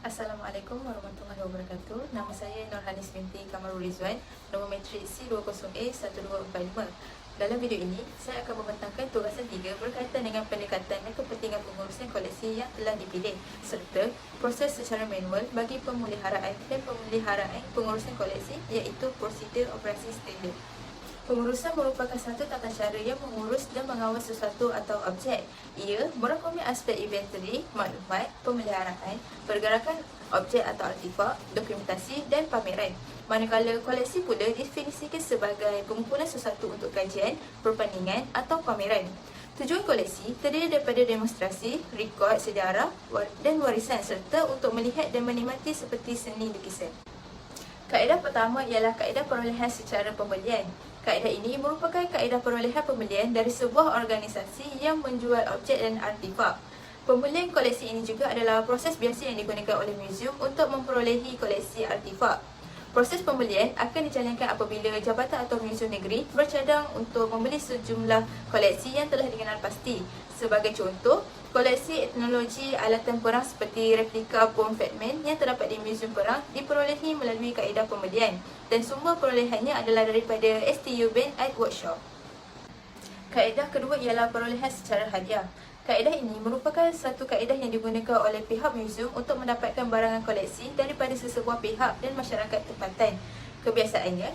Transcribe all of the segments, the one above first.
Assalamualaikum warahmatullahi wabarakatuh. Nama saya Nurhanis binti Kamarul Rizwan, nombor matrik C20A1245. Dalam video ini, saya akan membentangkan tugasan 3 berkaitan dengan pendekatan dan kepentingan pengurusan koleksi yang telah dipilih, serta proses secara manual bagi pemeliharaan dan pemeliharaan pengurusan koleksi, iaitu prosedur operasi standard. Pengurusan merupakan satu tata cara yang mengurus dan mengawal sesuatu atau objek. Ia merangkumi aspek inventory, maklumat, pemeliharaan, pergerakan objek atau artifak, dokumentasi dan pameran. Manakala koleksi pula definisikan sebagai pengumpulan sesuatu untuk kajian, perbandingan atau pameran. Tujuan koleksi terdiri daripada demonstrasi, rekod sejarah dan warisan serta untuk melihat dan menikmati seperti seni lukisan. Kaedah pertama ialah kaedah perolehan secara pembelian. Kaedah ini merupakan kaedah perolehan pembelian dari sebuah organisasi yang menjual objek dan artifak. Pembelian koleksi ini juga adalah proses biasa yang digunakan oleh muzium untuk memperolehi koleksi artifak. Proses pembelian akan dijalankan apabila jabatan atau muzium negeri bercadang untuk membeli sejumlah koleksi yang telah dikenal pasti. Sebagai contoh, koleksi etnologi alatan perang seperti replika bom Fatman yang terdapat di Muzium Perang diperolehi melalui kaedah pembelian dan sumber perolehannya adalah daripada STU Band Art Workshop. Kaedah kedua ialah perolehan secara hadiah. Kaedah ini merupakan satu kaedah yang digunakan oleh pihak muzium untuk mendapatkan barangan koleksi daripada sesebuah pihak dan masyarakat tempatan. Kebiasaannya,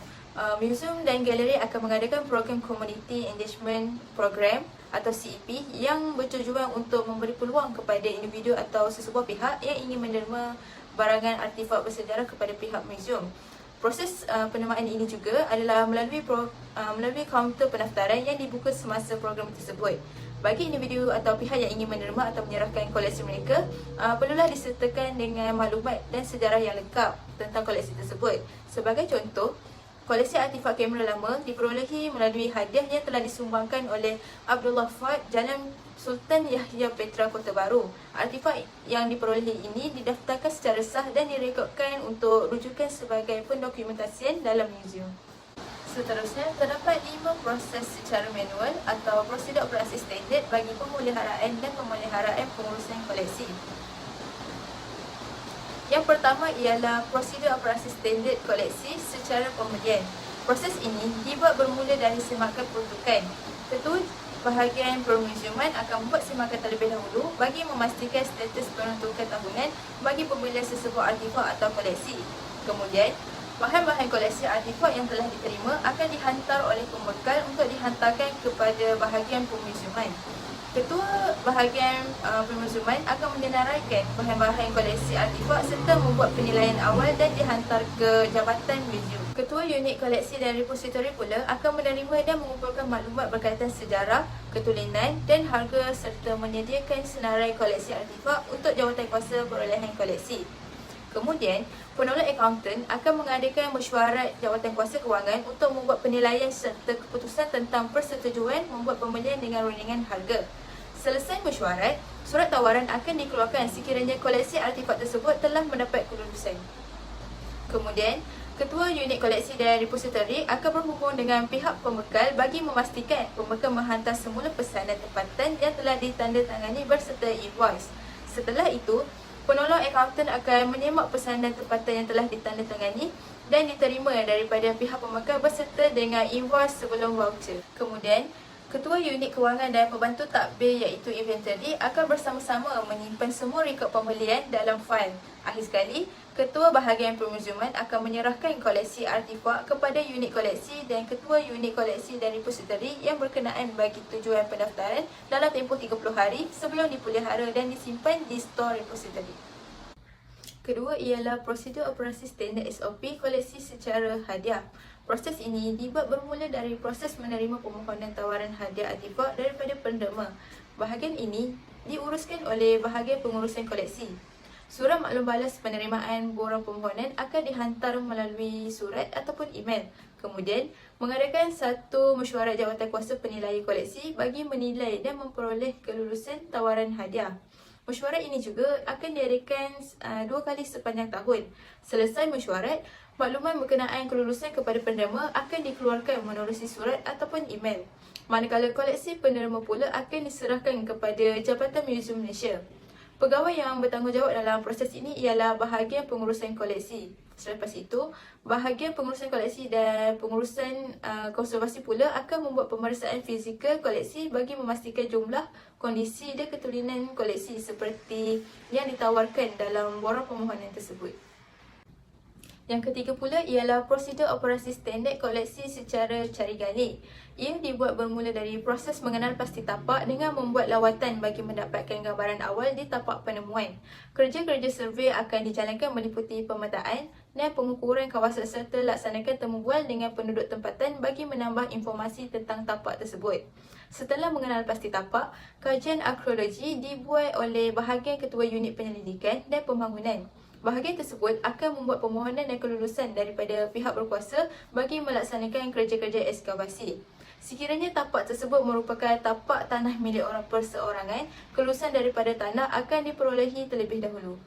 muzium dan galeri akan mengadakan program Community Engagement Program atau CEP yang bertujuan untuk memberi peluang kepada individu atau sesebuah pihak yang ingin menerima barangan artifak bersejarah kepada pihak muzium. Proses penerimaan ini juga adalah melalui kaunter pendaftaran yang dibuka semasa program tersebut. Bagi individu atau pihak yang ingin menerima atau menyerahkan koleksi mereka, perlulah disertakan dengan maklumat dan sejarah yang lengkap tentang koleksi tersebut. Sebagai contoh, koleksi artifak kamera lama diperolehi melalui hadiah yang telah disumbangkan oleh Abdullah Fuad Jalan Sultan Yahya Petra Kota Baru. Artifak yang diperolehi ini didaftarkan secara sah dan direkodkan untuk rujukan sebagai pendokumentasian dalam muzium. Seterusnya, terdapat 5 proses secara manual atau prosedur operasi standard bagi pemeliharaan dan pemeliharaan pengurusan koleksi. Yang pertama ialah prosedur operasi standard koleksi secara pembelian. Proses ini dibuat bermula dari semakan peruntukan. Ketua bahagian permuziuman akan membuat semakan terlebih dahulu bagi memastikan status peruntukan tahunan bagi pembelian sesebuah artifak atau koleksi. Kemudian, bahan-bahan koleksi artifak yang telah diterima akan dihantar oleh pembekal untuk dihantarkan kepada bahagian permuziuman. Ketua bahagian permuziuman akan menyenaraikan bahan-bahan koleksi artifak serta membuat penilaian awal dan dihantar ke jabatan muzium. Ketua unit koleksi dan repositori pula akan menerima dan mengumpulkan maklumat berkaitan sejarah, ketulinan dan harga serta menyediakan senarai koleksi artifak untuk jawatankuasa perolehan koleksi. Kemudian, penolak akaunten akan mengadakan mesyuarat jawatankuasa kewangan untuk membuat penilaian serta keputusan tentang persetujuan membuat pembelian dengan rundingan harga. Selesai mesyuarat, surat tawaran akan dikeluarkan sekiranya koleksi artifak tersebut telah mendapat kelulusan. Kemudian, Ketua unit koleksi dan repositori akan berhubung dengan pihak pembekal bagi memastikan pembekal menghantar semula pesanan tempatan yang telah ditandatangani berserta invoice. Setelah itu, penolong akaunten akan menyemak pesanan tempatan yang telah ditandatangani dan diterima daripada pihak pembekal berserta dengan invoice sebelum voucher. Kemudian, Ketua unit kewangan dan pembantu takbir iaitu inventory akan bersama-sama menyimpan semua rekod pembelian dalam fail. Akhir sekali, Ketua bahagian permuziuman akan menyerahkan koleksi artifak kepada unit koleksi dan Ketua unit koleksi dan repositori yang berkenaan bagi tujuan pendaftaran dalam tempoh 30 hari sebelum dipelihara dan disimpan di store repositori. Kedua ialah prosedur operasi standard SOP koleksi secara hadiah. Proses ini dibuat bermula dari proses menerima permohonan tawaran hadiah artifak daripada penerima. Bahagian ini diuruskan oleh bahagian pengurusan koleksi. Surat maklum balas penerimaan borang permohonan akan dihantar melalui surat ataupun email. Kemudian, mengadakan satu mesyuarat jawatankuasa penilaian koleksi bagi menilai dan memperoleh kelulusan tawaran hadiah. Mesyuarat ini juga akan diadakan 2 kali sepanjang tahun. Selesai mesyuarat, maklumat berkenaan kelulusan kepada penerima akan dikeluarkan menerusi surat ataupun email. Manakala koleksi penerima pula akan diserahkan kepada Jabatan Muzium Malaysia. Pegawai yang bertanggungjawab dalam proses ini ialah bahagian pengurusan koleksi. Selepas itu, bahagian pengurusan koleksi dan pengurusan konservasi pula akan membuat pemeriksaan fizikal koleksi bagi memastikan jumlah, kondisi dan keturunan koleksi seperti yang ditawarkan dalam borang permohonan tersebut. Yang ketiga pula ialah prosedur operasi standard koleksi secara cari gali. Ia dibuat bermula dari proses mengenal pasti tapak dengan membuat lawatan bagi mendapatkan gambaran awal di tapak penemuan. Kerja-kerja survey akan dijalankan meliputi pemetaan dan pengukuran kawasan serta laksanakan temu bual dengan penduduk tempatan bagi menambah informasi tentang tapak tersebut. Setelah mengenal pasti tapak, kajian arkeologi dibuat oleh bahagian ketua unit penyelidikan dan pembangunan. Bahagian tersebut akan membuat permohonan dan kelulusan daripada pihak berkuasa bagi melaksanakan kerja-kerja ekskavasi. Sekiranya tapak tersebut merupakan tapak tanah milik orang perseorangan, kelulusan daripada tanah akan diperolehi terlebih dahulu.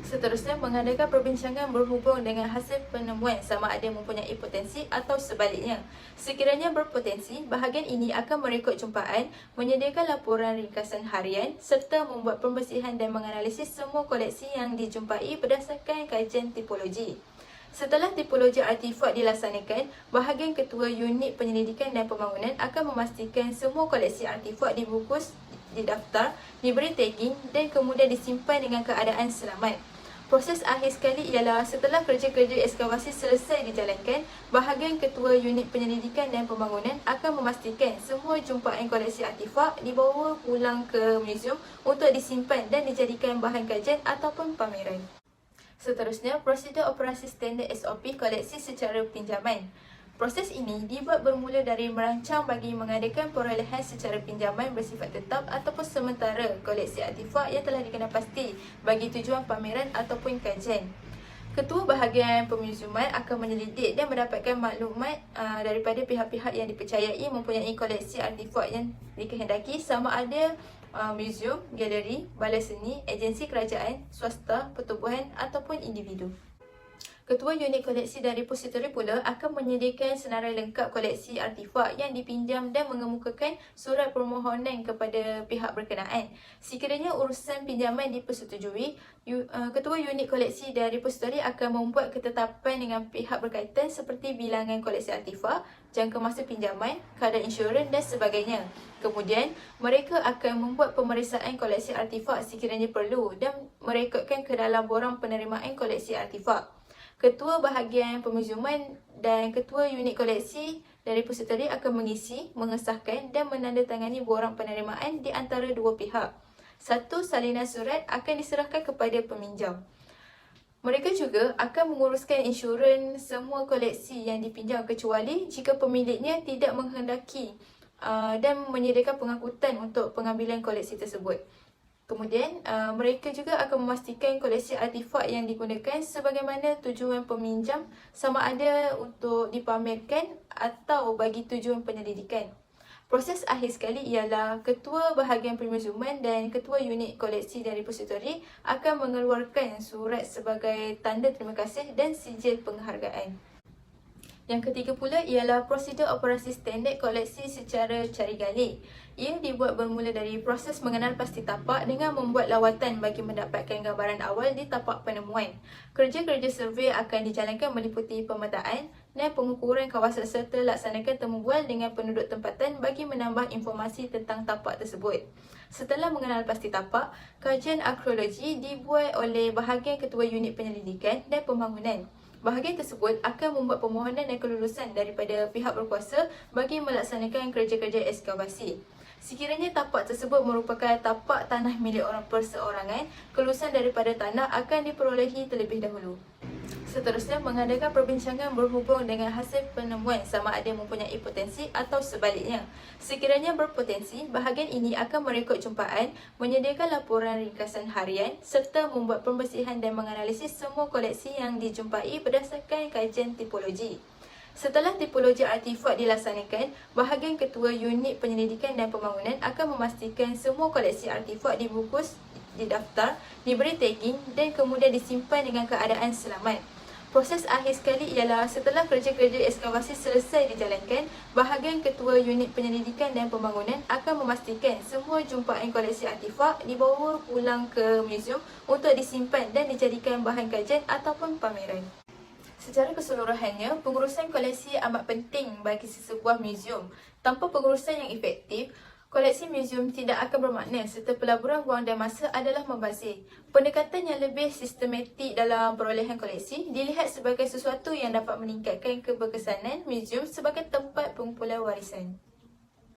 Seterusnya, mengadakan perbincangan berhubung dengan hasil penemuan sama ada mempunyai potensi atau sebaliknya. Sekiranya berpotensi, bahagian ini akan merekod jumpaan, menyediakan laporan ringkasan harian serta membuat pembersihan dan menganalisis semua koleksi yang dijumpai berdasarkan kajian tipologi. Setelah tipologi artifak dilaksanakan, bahagian ketua unit penyelidikan dan pembangunan akan memastikan semua koleksi artifak dibungkus, didaftar, diberi tagging dan kemudian disimpan dengan keadaan selamat. Proses akhir sekali ialah setelah kerja-kerja ekskavasi selesai dijalankan, bahagian ketua unit penyelidikan dan pembangunan akan memastikan semua jumpaan koleksi artifak dibawa pulang ke muzium untuk disimpan dan dijadikan bahan kajian ataupun pameran. Seterusnya, prosedur operasi standard SOP koleksi secara pinjaman. Proses ini dibuat bermula dari merancang bagi mengadakan perolehan secara pinjaman bersifat tetap ataupun sementara koleksi artifak yang telah dikenal pasti bagi tujuan pameran ataupun kajian. Ketua bahagian pemuziuman akan menyelidik dan mendapatkan maklumat daripada pihak-pihak yang dipercayai mempunyai koleksi artifak yang dikehendaki sama ada muzium, galeri, balai seni, agensi kerajaan, swasta, pertubuhan ataupun individu. Ketua unit koleksi dan repositori pula akan menyediakan senarai lengkap koleksi artifak yang dipinjam dan mengemukakan surat permohonan kepada pihak berkenaan. Sekiranya urusan pinjaman dipersetujui, Ketua unit koleksi dan repositori akan membuat ketetapan dengan pihak berkaitan seperti bilangan koleksi artifak, jangka masa pinjaman, kadar insurans dan sebagainya. Kemudian, mereka akan membuat pemeriksaan koleksi artifak sekiranya perlu dan merekodkan ke dalam borang penerimaan koleksi artifak. Ketua bahagian pemuziuman dan ketua unit koleksi dan repositori akan mengisi, mengesahkan dan menandatangani borang penerimaan di antara dua pihak. Satu salinan surat akan diserahkan kepada peminjam. Mereka juga akan menguruskan insurans semua koleksi yang dipinjam kecuali jika pemiliknya tidak menghendaki dan menyediakan pengangkutan untuk pengambilan koleksi tersebut. Kemudian, mereka juga akan memastikan koleksi artifak yang digunakan sebagaimana tujuan peminjam sama ada untuk dipamerkan atau bagi tujuan penyelidikan. Proses akhir sekali ialah ketua bahagian pemuziuman dan ketua unit koleksi dan repositori akan mengeluarkan surat sebagai tanda terima kasih dan sijil penghargaan. Yang ketiga pula ialah prosedur operasi standard koleksi secara cari gali. Ia dibuat bermula dari proses mengenal pasti tapak dengan membuat lawatan bagi mendapatkan gambaran awal di tapak penemuan. Kerja-kerja survey akan dijalankan meliputi pemetaan dan pengukuran kawasan serta laksanakan temu bual dengan penduduk tempatan bagi menambah informasi tentang tapak tersebut. Setelah mengenal pasti tapak, kajian arkeologi dibuat oleh bahagian ketua unit penyelidikan dan pembangunan. Bahagian tersebut akan membuat permohonan dan kelulusan daripada pihak berkuasa bagi melaksanakan kerja-kerja ekskavasi. Sekiranya tapak tersebut merupakan tapak tanah milik orang perseorangan, kelulusan daripada tanah akan diperolehi terlebih dahulu. Seterusnya, mengadakan perbincangan berhubung dengan hasil penemuan sama ada mempunyai potensi atau sebaliknya. Sekiranya berpotensi, bahagian ini akan merekod jumpaan, menyediakan laporan ringkasan harian serta membuat pembersihan dan menganalisis semua koleksi yang dijumpai berdasarkan kajian tipologi. Setelah tipologi artifak dilaksanakan, bahagian ketua unit penyelidikan dan pembangunan akan memastikan semua koleksi artifak dibungkus, didaftar, diberi tagging dan kemudian disimpan dengan keadaan selamat. Proses akhir sekali ialah setelah kerja-kerja ekskavasi selesai dijalankan, bahagian ketua unit penyelidikan dan pembangunan akan memastikan semua jumpaan koleksi artifak dibawa pulang ke muzium untuk disimpan dan dijadikan bahan kajian ataupun pameran. Secara keseluruhannya, pengurusan koleksi amat penting bagi sebuah muzium. Tanpa pengurusan yang efektif, koleksi muzium tidak akan bermakna serta pelaburan wang dan masa adalah membazir. Pendekatan yang lebih sistematik dalam perolehan koleksi dilihat sebagai sesuatu yang dapat meningkatkan keberkesanan muzium sebagai tempat pengumpulan warisan.